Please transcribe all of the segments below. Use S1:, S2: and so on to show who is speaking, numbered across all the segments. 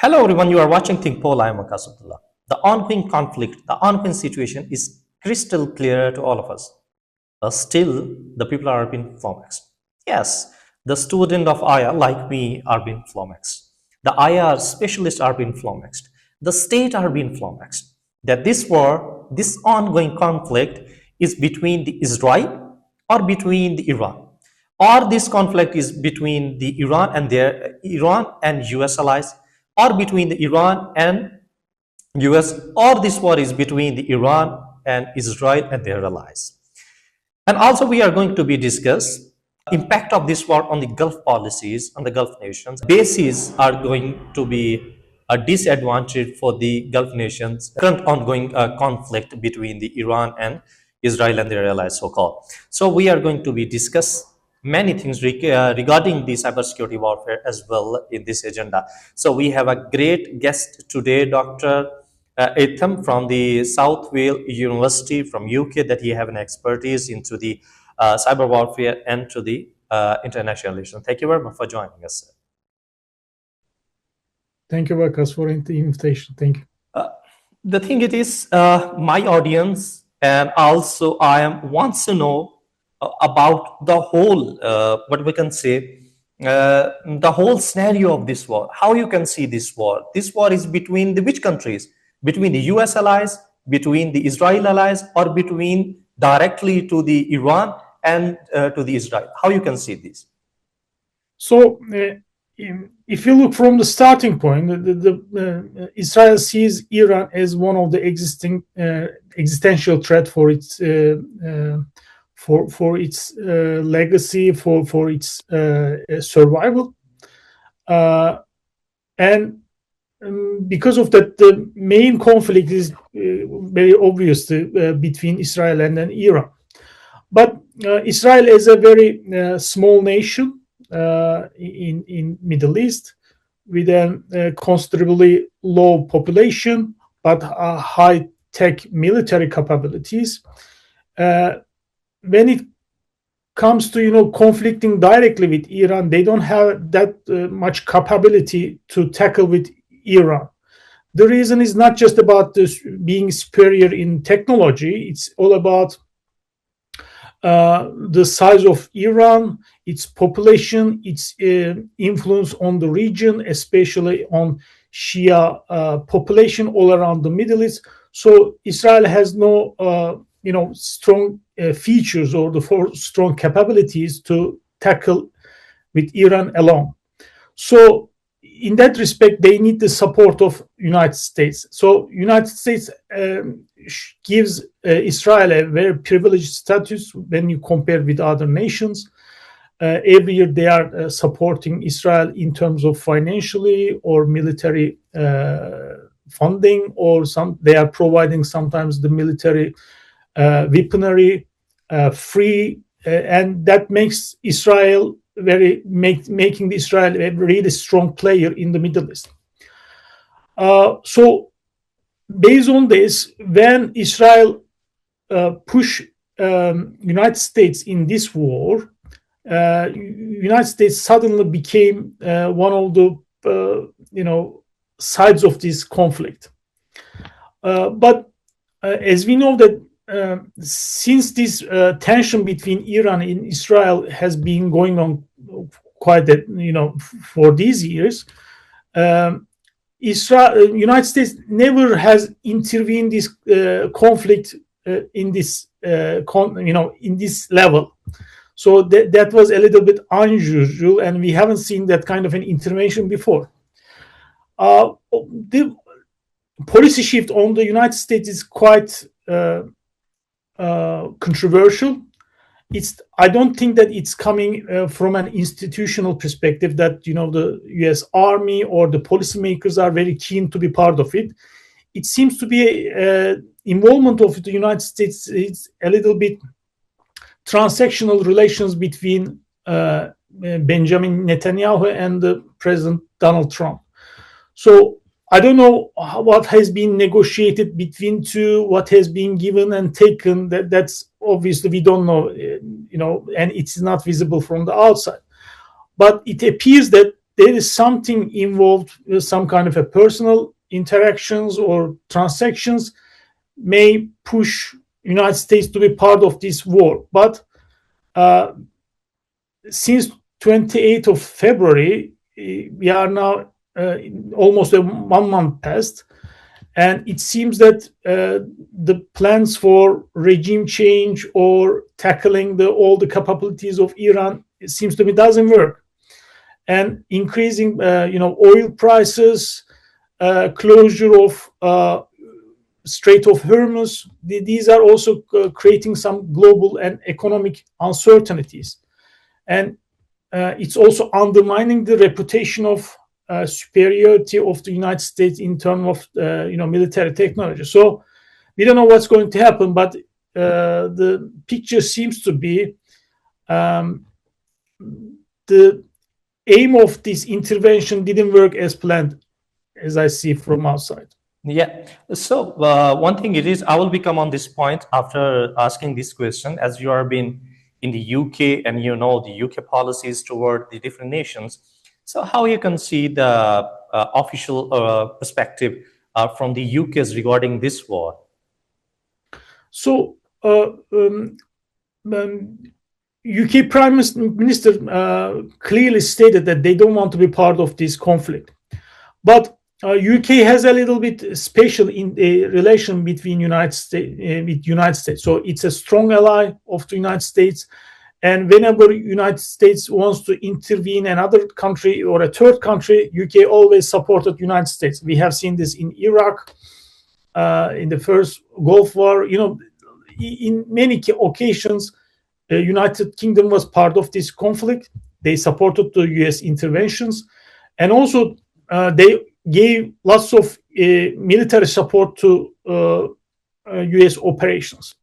S1: Hello everyone, you are watching Think Poll. I am Akas Abdullah. The ongoing conflict, the ongoing situation is crystal clear to all of us. Still, the people are being flummoxed. Yes, the student of IR like me are being flummoxed. The IR specialists are being flummoxed. The state are being flummoxed. That this war, this ongoing conflict is between the Israel or between the Iran, or this conflict is between the Iran and US allies, or between the Iran and US, or this war is between the Iran and Israel and their allies. And also we are going to be discuss impact of this war on the Gulf policies, on the Gulf nations. Bases are going to be a disadvantage for the Gulf nations. Current ongoing conflict between the Iran and Israel and their allies, so-called. So we are going to be discuss many things regarding the cybersecurity warfare as well in this agenda. So we have a great guest today, Dr. Itham from the South Wales University from UK, that he have an expertise into the cyber warfare and to the international relations. Thank you very much for joining us, sir.
S2: Thank you, Vakas, for the invitation. Thank you.
S1: The thing it is, my audience and also I wants to know about the whole, what we can say, the whole scenario of this war. How you can see this war? This war is between the which countries? Between the US allies, between the Israel allies, or between directly to the Iran and to the Israel? How you can see this?
S2: So, if you look from the starting point, Israel sees Iran as one of the existing existential threat for its legacy, for its survival, and because of that, the main conflict is very obvious between Israel and then Iran. But Israel is a very small nation in Middle East with a considerably low population but high tech military capabilities. When it comes to conflicting directly with Iran, they don't have that much capability to tackle with Iran. The reason is not just about this being superior in technology. It's all about the size of Iran, its population, its influence on the region, especially on Shia population all around the Middle East. So Israel has no strong features or the strong capabilities to tackle with Iran alone. So in that respect, they need the support of United States. So United States gives Israel a very privileged status when you compare with other nations. Every year they are supporting Israel in terms of financially or military funding, or they are providing sometimes the military weaponry free, and that makes Israel making Israel a really strong player in the Middle East. So based on this, when Israel pushed United States in this war, United States suddenly became one of the sides of this conflict. But as we know that since this tension between Iran and Israel has been going on quite for these years, United States never has intervened this conflict in this in this level. So that was a little bit unusual, and we haven't seen that kind of an intervention before. The policy shift on the United States is quite controversial. I don't think that it's coming from an institutional perspective that the U.S. Army or the policymakers are very keen to be part of it. It seems to be involvement of the United States. It's a little bit transactional relations between Benjamin Netanyahu and the President Donald Trump. So I don't know what has been negotiated between two, what has been given and taken. That's obviously we don't know, and it's not visible from the outside. But it appears that there is something involved, some kind of a personal interactions or transactions may push United States to be part of this war. But since 28th of February, we are now almost 1 month past, and it seems that the plans for regime change or tackling all the capabilities of Iran, it seems to me, doesn't work. And increasing, oil prices, closure of Strait of Hormuz, these are also creating some global and economic uncertainties. And it's also undermining the reputation of superiority of the United States in terms of military technology. So we don't know what's going to happen, but the picture seems to be the aim of this intervention didn't work as planned, as I see from outside.
S1: Yeah. So one thing it is, I will become on this point after asking this question, as you have been in the UK and you know the UK policies toward the different nations. So how you can see the official perspective from the UK's regarding this war?
S2: So UK Prime Minister clearly stated that they don't want to be part of this conflict. But UK has a little bit special in the relation between United States. So it's a strong ally of the United States. And whenever United States wants to intervene in another country or a third country, UK always supported United States. We have seen this in Iraq, in the first Gulf War. In many occasions, the United Kingdom was part of this conflict. They supported the US interventions, and also they gave lots of military support to US operations.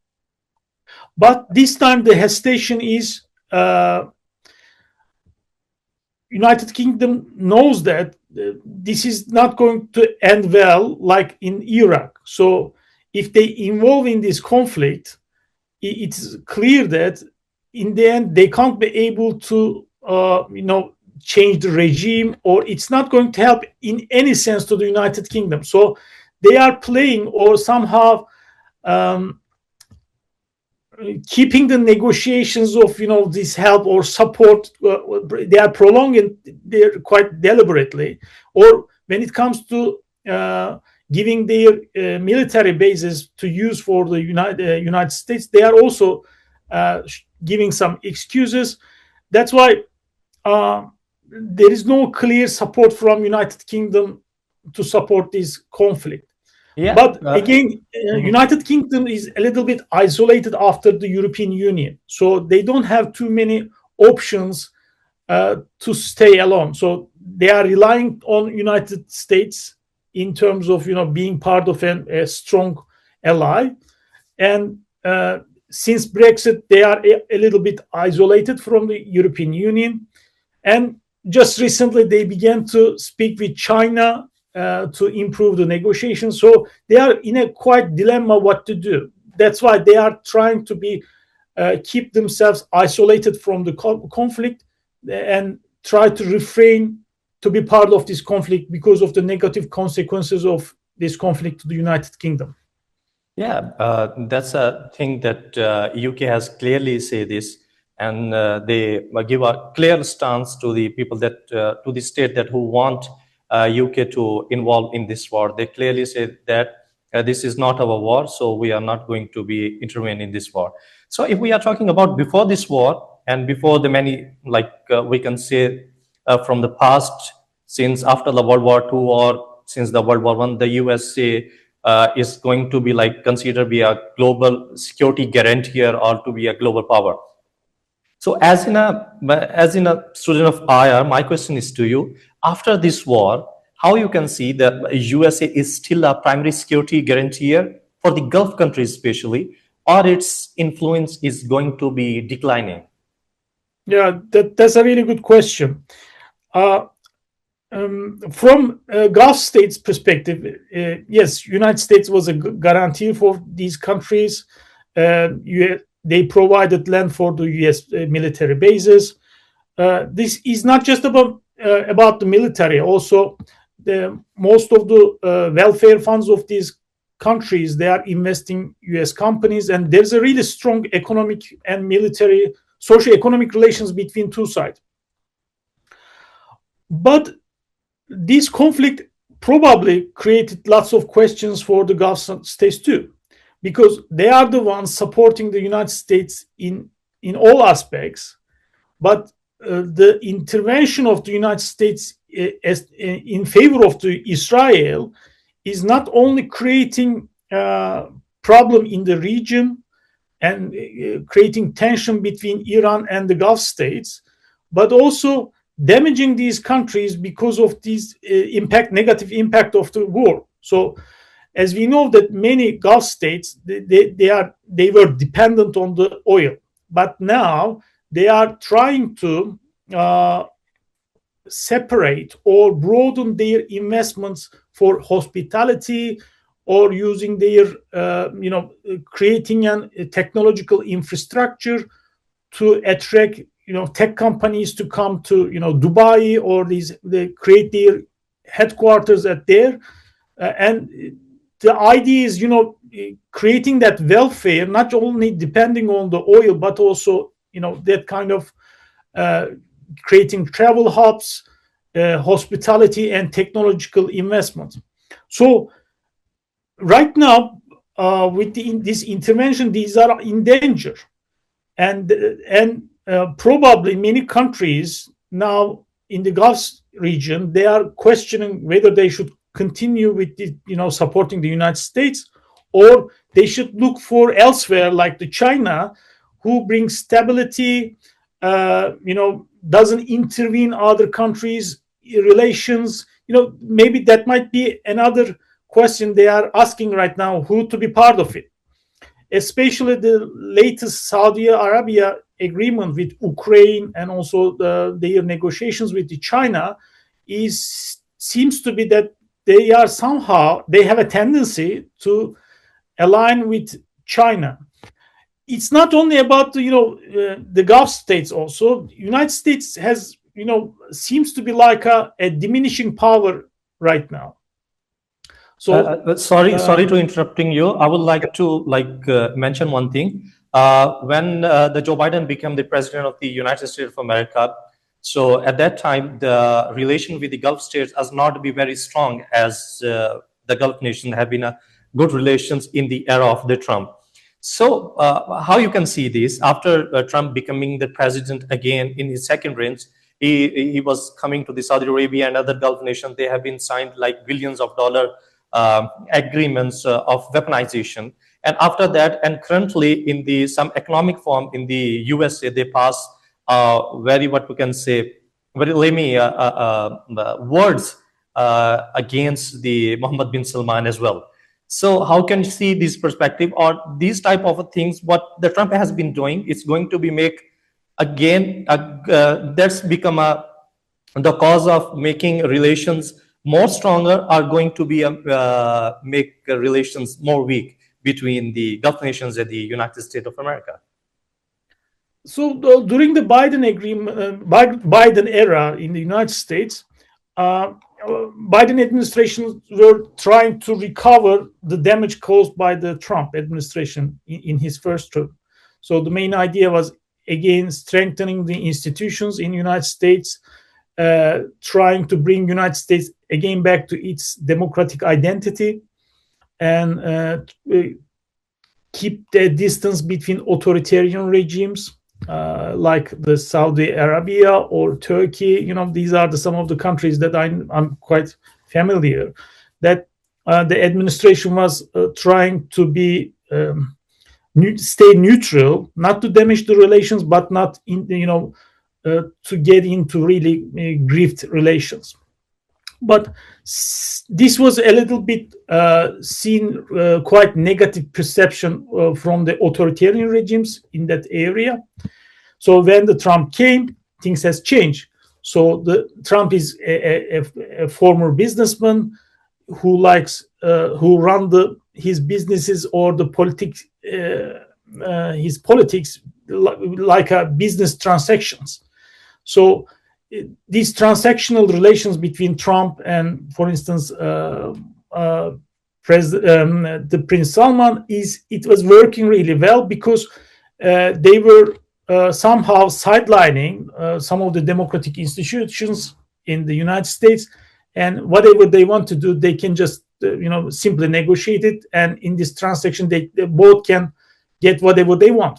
S2: But this time the hesitation is United Kingdom knows that this is not going to end well like in Iraq. So if they involve in this conflict, it's clear that in the end they can't be able to change the regime, or it's not going to help in any sense to the United Kingdom. So they are playing or somehow keeping the negotiations of this help or support. They are prolonging there quite deliberately. Or when it comes to giving their military bases to use for the United States, they are also giving some excuses. That's why there is no clear support from United Kingdom to support this conflict.
S1: Yeah,
S2: but again, United Kingdom is a little bit isolated after the European Union, so they don't have too many options to stay alone. So they are relying on United States in terms of being part of a strong ally. And since Brexit, they are a little bit isolated from the European Union. And just recently, they began to speak with China to improve the negotiations. So they are in a quite dilemma what to do. That's why they are trying to keep themselves isolated from the conflict and try to refrain to be part of this conflict because of the negative consequences of this conflict to the United Kingdom.
S1: Yeah, that's a thing that UK has clearly said this, and they give a clear stance to the people that to the state that who want UK to involve in this war. They clearly say that this is not our war, so we are not going to be intervene in this war. So if we are talking about before this war and before the many, we can say from the past, since after the World War II or since the World War I, the USA is going to be considered be a global security guarantor or to be a global power. So as in a student of IR, my question is to you: after this war, how you can see that USA is still a primary security guarantor for the Gulf countries, especially, or its influence is going to be declining?
S2: Yeah, that's a really good question. From Gulf states' perspective, yes, United States was a guarantee for these countries. They provided land for the U.S. military bases. This is not just about about the military, also most of the welfare funds of these countries, they are investing US companies, and there's a really strong economic and military socio-economic relations between two sides. But this conflict probably created lots of questions for the Gulf states too, because they are the ones supporting the United States in all aspects. But the intervention of the United States in favor of the Israel is not only creating a problem in the region and creating tension between Iran and the Gulf states, but also damaging these countries because of this negative impact of the war. So, as we know that many Gulf states, they were dependent on the oil, but now they are trying to separate or broaden their investments for hospitality, or using their creating a technological infrastructure to attract tech companies to come to Dubai, or they create their headquarters at there, and the idea is creating that welfare, not only depending on the oil, but also that kind of creating travel hubs, hospitality, and technological investment. So right now, with this intervention, these are in danger, and probably many countries now in the Gulf region, they are questioning whether they should continue with supporting the United States, or they should look for elsewhere, like the China, who brings stability, doesn't intervene other countries' relations. Maybe that might be another question they are asking right now, who to be part of it. Especially the latest Saudi Arabia agreement with Ukraine, and also their negotiations with China, seems to be that they have a tendency to align with China. It's not only about the Gulf states. Also, United States has seems to be like a diminishing power right now. So
S1: sorry to interrupting you. I would like to mention one thing. When the Joe Biden became the president of the United States of America, so at that time the relation with the Gulf states has not been very strong, as the Gulf nations have been a good relations in the era of the Trump. So how you can see this after Trump becoming the president again in his second reign, he was coming to the Saudi Arabia and other Gulf nations. They have been signed like billions of dollars agreements of weaponization, and after that, and currently in some economic form in the USA, they pass very, what we can say, very lame words against the Mohammed bin Salman as well. So how can you see this perspective, or these type of things? What the Trump has been doing, it's going to be make again that's become the cause of making relations more stronger, are going to be make relations more weak between the Gulf nations and the United States of America.
S2: So during the Biden agreement, Biden era in the United States, Biden administration were trying to recover the damage caused by the Trump administration in his first term. So the main idea was, again, strengthening the institutions in the United States, trying to bring United States again back to its democratic identity, and keep the distance between authoritarian regimes like the Saudi Arabia or Turkey. These are some of the countries that I'm quite familiar. That the administration was trying to be stay neutral, not to damage the relations, but not to get into really grieved relations. But this was a little bit seen quite negative perception from the authoritarian regimes in that area. So when the Trump came, things has changed. So the Trump is a former businessman who likes who run his businesses or the politics, his politics like a business transactions. So these transactional relations between Trump and, for instance, the Prince Salman, it was working really well because they were somehow sidelining some of the democratic institutions in the United States, and whatever they want to do, they can just simply negotiate it, and in this transaction, they both can get whatever they want.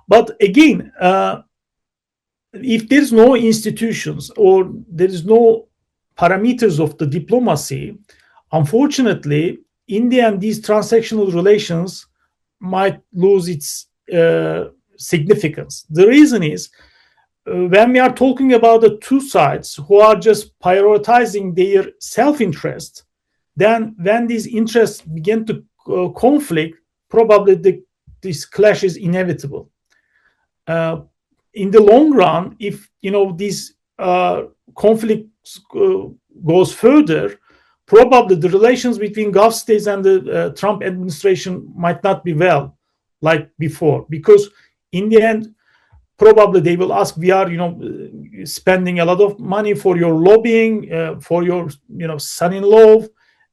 S2: But again, if there's no institutions or there is no parameters of the diplomacy, unfortunately, in the end, these transactional relations might lose its significance. The reason is, when we are talking about the two sides who are just prioritizing their self-interest, then when these interests begin to conflict, probably this clash is inevitable. In the long run, if this conflict goes further, probably the relations between Gulf states and the Trump administration might not be well like before, because in the end, probably they will ask, we are spending a lot of money for your lobbying, for your son-in-law,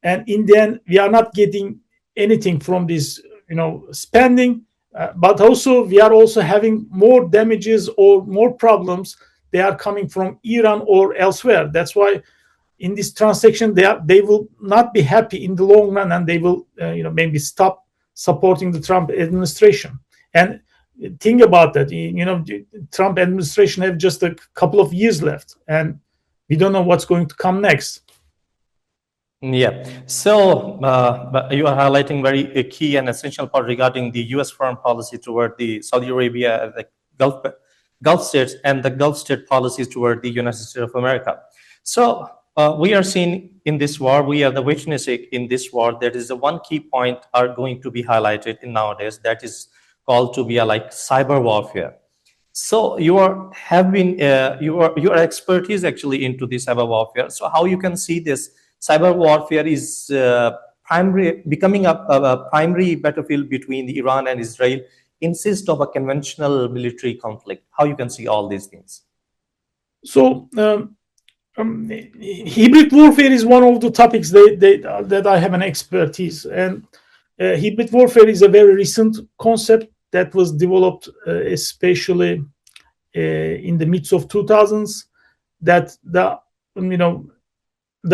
S2: and in the end we are not getting anything from this spending, but also we are also having more damages or more problems. They are coming from Iran or elsewhere. That's why in this transaction they will not be happy in the long run, and they will maybe stop supporting the Trump administration. And think about that. Trump administration have just a couple of years left, and we don't know what's going to come next.
S1: Yeah. So you are highlighting very key and essential part regarding the U.S. foreign policy toward the Saudi Arabia, the Gulf states, and the Gulf state policies toward the United States of America. So we are seeing in this war, we are the witness in this war. There is the one key point are going to be highlighted in nowadays, that is called to be like cyber warfare. So your expertise actually into the cyber warfare. So how you can see this cyber warfare is becoming a primary battlefield between Iran and Israel instead of a conventional military conflict. How you can see all these things?
S2: So hybrid warfare is one of the topics that I have an expertise, and hybrid warfare is a very recent concept that was developed especially in the midst of 2000s. That the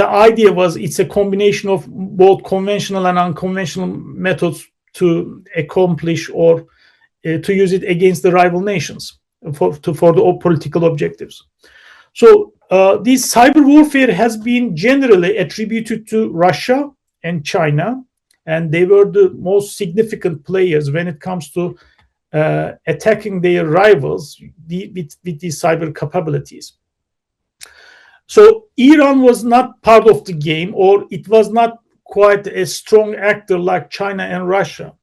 S2: idea was it's a combination of both conventional and unconventional methods to accomplish or to use it against the rival nations for the political objectives. So this cyber warfare has been generally attributed to Russia and China, and they were the most significant players when it comes to attacking their rivals with these cyber capabilities. So Iran was not part of the game, or it was not quite a strong actor like China and Russia.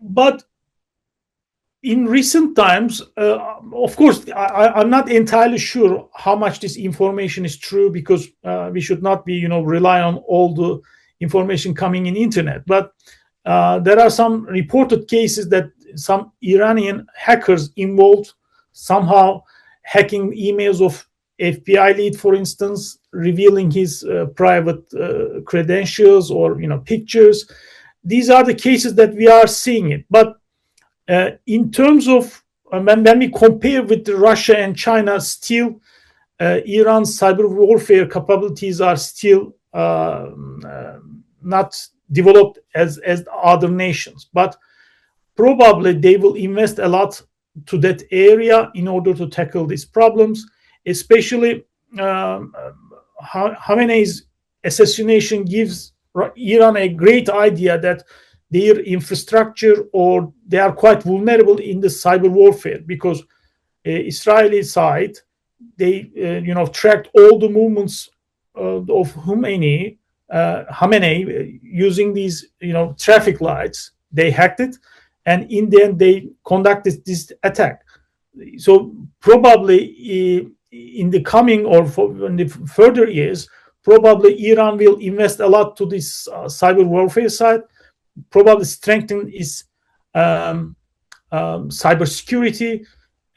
S2: But in recent times, of course, I'm not entirely sure how much this information is true, because we should not be, rely on all the information coming in internet. But there are some reported cases that some Iranian hackers involved somehow hacking emails of FBI lead, for instance, revealing his private credentials or pictures. These are the cases that we are seeing it. But in terms of when we compare with Russia and China, still Iran's cyber warfare capabilities are still not developed as other nations. But probably they will invest a lot to that area in order to tackle these problems. Especially Khamenei's assassination gives Iran a great idea that their infrastructure, or they are quite vulnerable in the cyber warfare, because Israeli side, they tracked all the movements of Khamenei using these traffic lights. They hacked it, and in the end they conducted this attack. So probably in the coming or in the further years, probably Iran will invest a lot to this cyber warfare side, probably strengthen its cyber security,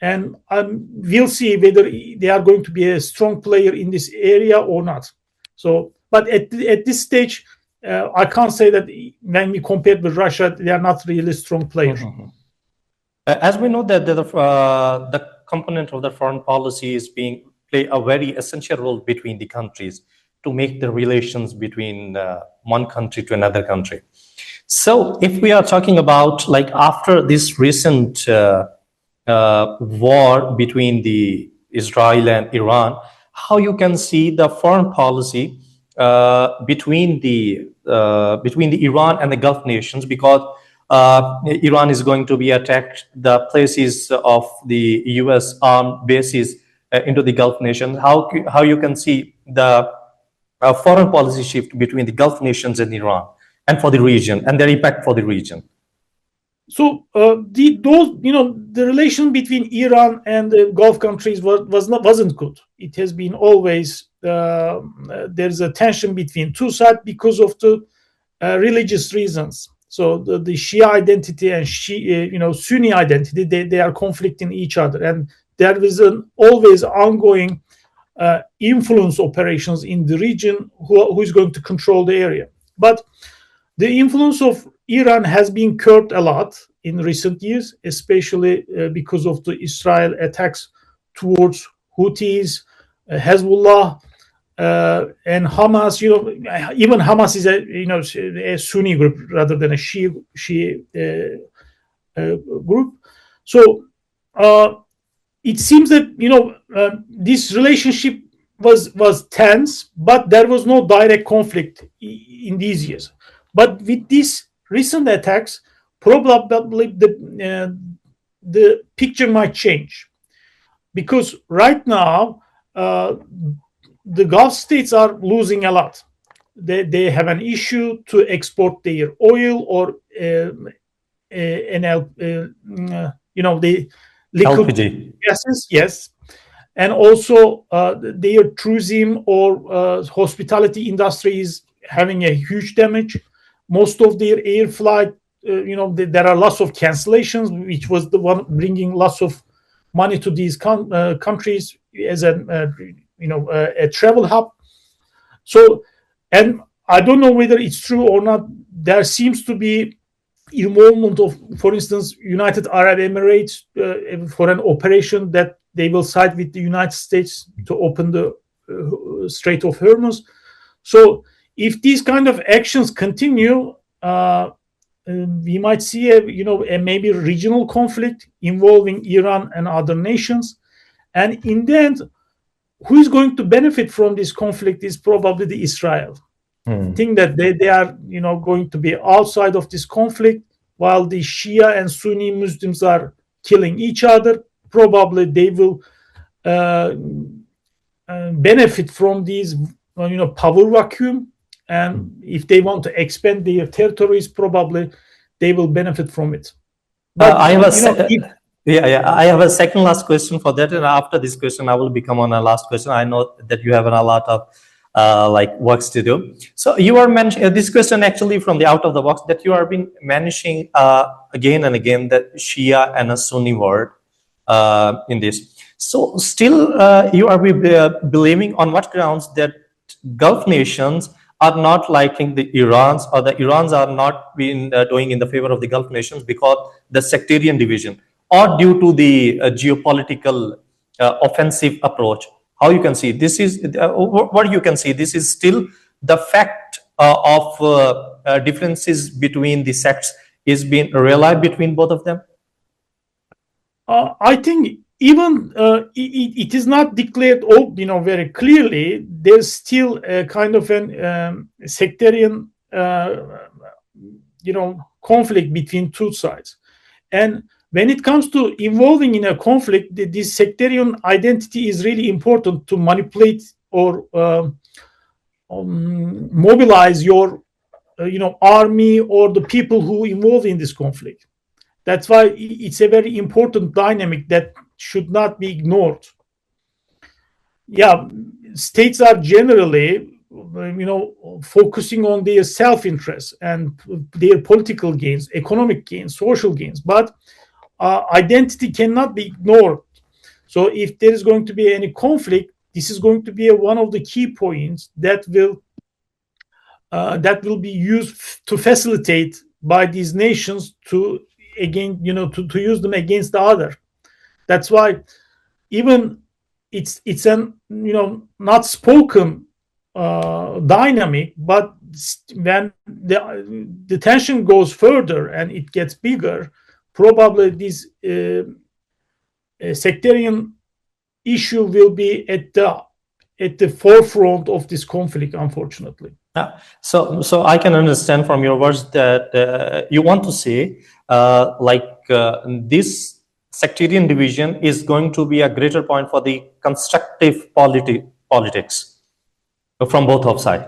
S2: and we'll see whether they are going to be a strong player in this area or not. So, but at this stage, I can't say that when we compare with Russia, they are not really strong players.
S1: As we know that the component of the foreign policy is being play a very essential role between the countries to make the relations between one country to another country. So if we are talking about like after this recent war between the Israel and Iran, how you can see the foreign policy between the Iran and the Gulf nations, because Iran is going to be attacked the places of the U.S. armed bases into the Gulf nations. How you can see the foreign policy shift between the Gulf nations and Iran, and for the region, and their impact for the region?
S2: So the relation between Iran and the Gulf countries wasn't good. It has been always there's a tension between two sides because of the religious reasons. So the Shia identity and Sunni identity, they are conflicting each other, and there is an always ongoing influence operations in the region who is going to control the area. But the influence of Iran has been curbed a lot in recent years, especially because of the Israel attacks towards Houthis, Hezbollah, and Hamas. Even Hamas is a Sunni group rather than a Shia group. So it seems that this relationship was tense, but there was no direct conflict in these years. But with these recent attacks, probably the picture might change, because right now the Gulf states are losing a lot. They have an issue to export their oil or the liquid
S1: LPG
S2: gases, yes, and also their tourism or hospitality industry is having a huge damage. Most of their air flight, there are lots of cancellations, which was the one bringing lots of money to these countries as a travel hub. So, and I don't know whether it's true or not. There seems to be involvement of, for instance, United Arab Emirates for an operation that they will side with the United States to open the Strait of Hormuz. So if these kind of actions continue, we might see a maybe regional conflict involving Iran and other nations. And in the end, who is going to benefit from this conflict is probably the Israel. I think that they are going to be outside of this conflict, while the Shia and Sunni Muslims are killing each other. Probably they will benefit from these power vacuum, and if they want to expand their territories, probably they will benefit from it. But
S1: I have I have a second last question for that, and after this question, I will become on a last question. I know that you have a lot of works to do. So you are mentioning this question actually from the out of the box, that you are been managing again and again that Shia and a Sunni word in this. So still you are believing on what grounds that Gulf nations are not liking the Irans, or the Irans are not been doing in the favor of the Gulf nations because the sectarian division, or due to the geopolitical offensive approach? How you can see this is what you can see this is still the fact of differences between the sects is being realized between both of them?
S2: I think even it is not declared very clearly. There's still a kind of an sectarian conflict between two sides. And when it comes to involving in a conflict, this sectarian identity is really important to manipulate or mobilize your army or the people who involved in this conflict. That's why it's a very important dynamic that should not be ignored. Yeah, states are generally focusing on their self-interest and their political gains, economic gains, social gains, but identity cannot be ignored So if there is going to be any conflict, this is going to be one of the key points that will be used to facilitate by these nations to, again, to use them against the other. That's why even it's an not spoken dynamic, but when the tension goes further and it gets bigger, probably this sectarian issue will be at the forefront of this conflict, unfortunately.
S1: So I can understand from your words that you want to say this sectarian division is going to be a greater point for the constructive politics from both of sides.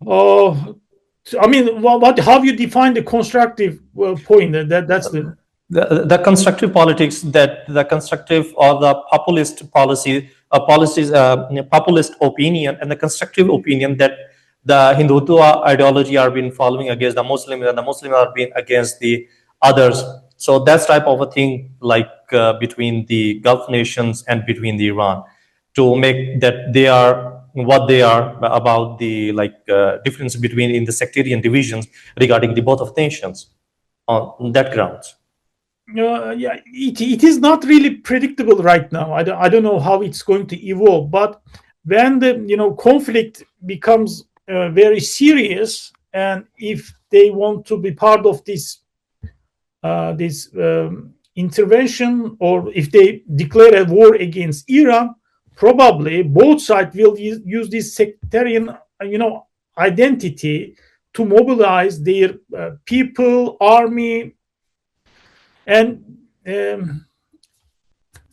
S2: I mean, how you define the constructive point? That's
S1: the constructive politics, that the constructive or the populist populist opinion and the constructive opinion that the Hindutva ideology are being following against the Muslims and the Muslims are being against the others. So that's type of a thing, like between the Gulf nations and between the Iran, to make that they are what they are, about the difference between in the sectarian divisions regarding the both of nations on that grounds.
S2: Yeah, it is not really predictable right now. I don't know how it's going to evolve, but when the conflict becomes very serious, and if they want to be part of this intervention, or if they declare a war against Iran, probably both sides will use this sectarian identity to mobilize their people, army, and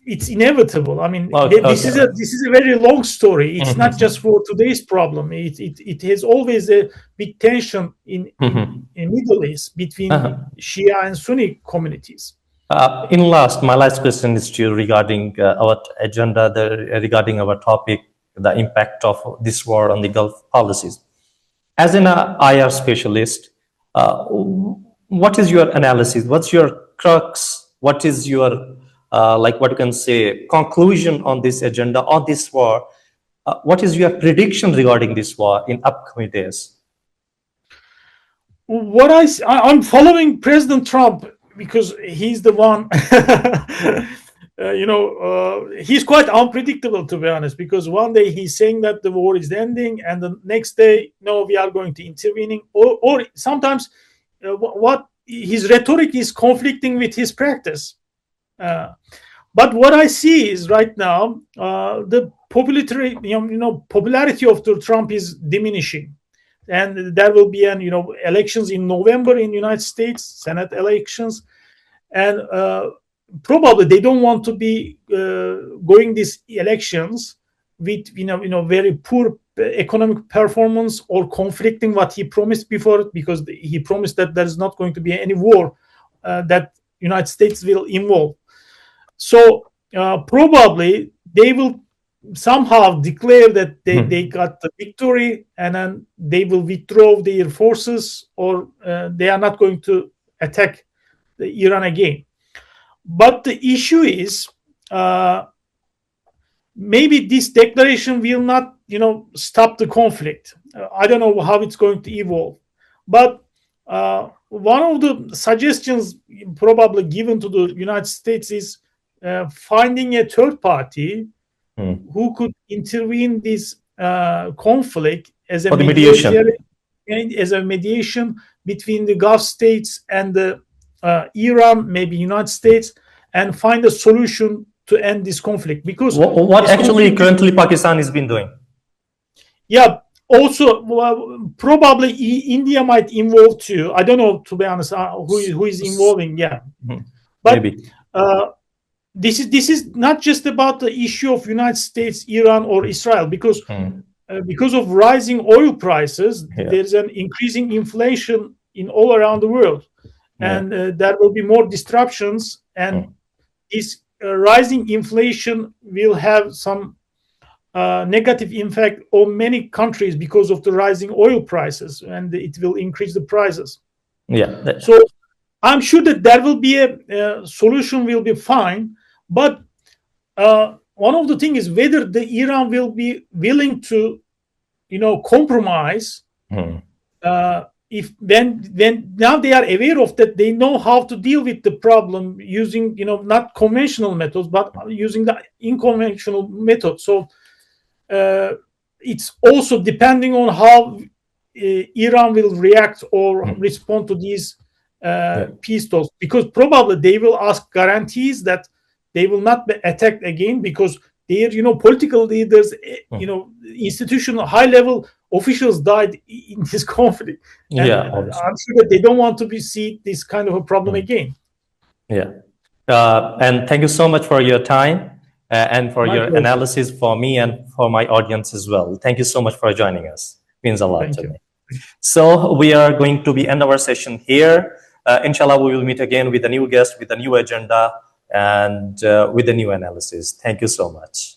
S2: it's inevitable. I mean, this is a very long story. It's not just for today's problem. It has always a big tension in Middle East between Shia and Sunni communities.
S1: My last question is to you regarding our agenda, regarding our topic, the impact of this war on the Gulf policies. As an IR specialist, what is your analysis? What's your crux? What is your what you can say conclusion on this agenda, on this war? What is your prediction regarding this war in upcoming days?
S2: I'm following President Trump because he's the one. He's quite unpredictable, to be honest, because one day he's saying that the war is ending, and the next day, no, we are going to intervening, or sometimes what his rhetoric is conflicting with his practice. But what I see is right now the popularity of Trump is diminishing, and there will be elections in November in the United States, Senate elections, and probably they don't want to be going these elections with very poor economic performance or conflicting what he promised before, because he promised that there is not going to be any war that United States will involve. So probably they will somehow declare that they got the victory, and then they will withdraw their forces, or they are not going to attack Iran again. But the issue is maybe this declaration will not stop the conflict. I don't know how it's going to evolve, but one of the suggestions probably given to the United States is finding a third party who could intervene this conflict as a mediation between the Gulf states and Iran, maybe United States, and find a solution to end this conflict. Because
S1: what actually currently Pakistan has been doing.
S2: Yeah. Also, probably India might involve too. I don't know, to be honest, who is involving. Yeah, but maybe. This is not just about the issue of United States, Iran, or Israel, because of rising oil prices, there's an increasing inflation in all around the world, and there will be more disruptions, and this rising inflation will have some negative impact on many countries because of the rising oil prices, and it will increase the prices. So I'm sure that there will be a solution will be fine, but one of the things is whether the Iran will be willing to, compromise. If when now they are aware of that, they know how to deal with the problem using, not conventional methods, but using the unconventional method. So it's also depending on how Iran will react or respond to these peace talks, because probably they will ask guarantees that they will not be attacked again, because their political leaders, institutional high level officials died in this conflict, and
S1: Yeah, obviously.
S2: I'm sure that they don't want to see this kind of a problem again.
S1: Yeah. And thank you so much for your time and for
S2: My
S1: your
S2: pleasure.
S1: analysis for me and for my audience as well. Thank you so much for joining us. Means a lot
S2: Thank
S1: to
S2: you.
S1: me. So we are going to be end our session here. Inshallah, we will meet again with a new guest, with a new agenda, and with a new analysis. Thank you so much.